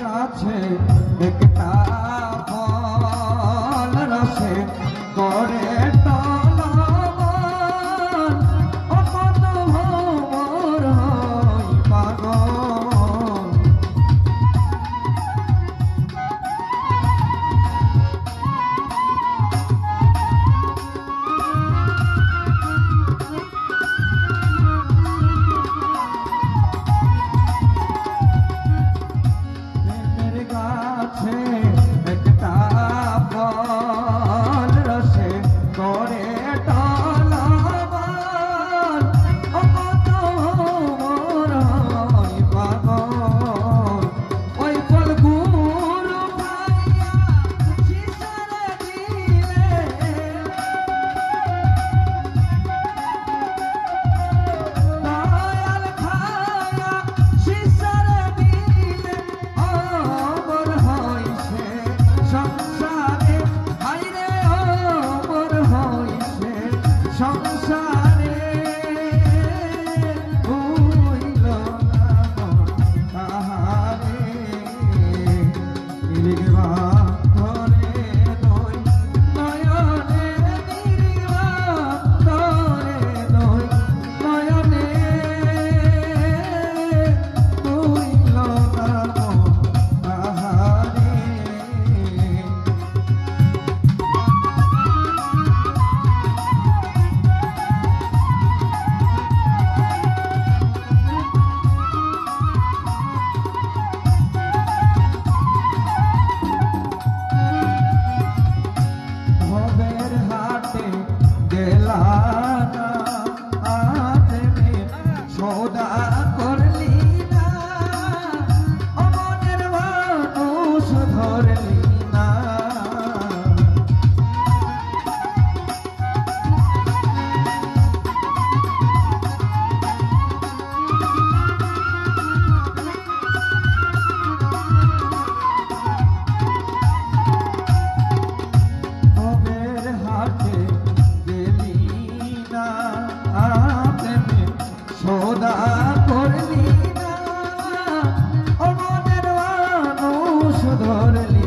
গাছে একটা ফল রসে করে টলমল ও কত ভোর হই পাগল একটা ফল রসে করে টলমল ও কত ভোর হই পাগল ওই ফল গুরু খাইয়া শিশরে দিলে দয়াল খায়া শিশরে দিলে অমর হইছে সংসারে হাইরে অমর হইছে সংসারে হইল না তাহারে নির্বান্ধরে নই নয়নে নির্বান্ধরে নই নয়নে হইল না তাহারে ভবের হাটে গেলা না হাতে সৌদা করলি না অমনের মানুষ ধরলি না ভবের হাটে গেলি না হাতে সৌদা করলি না অমনের মানুষ ধরলি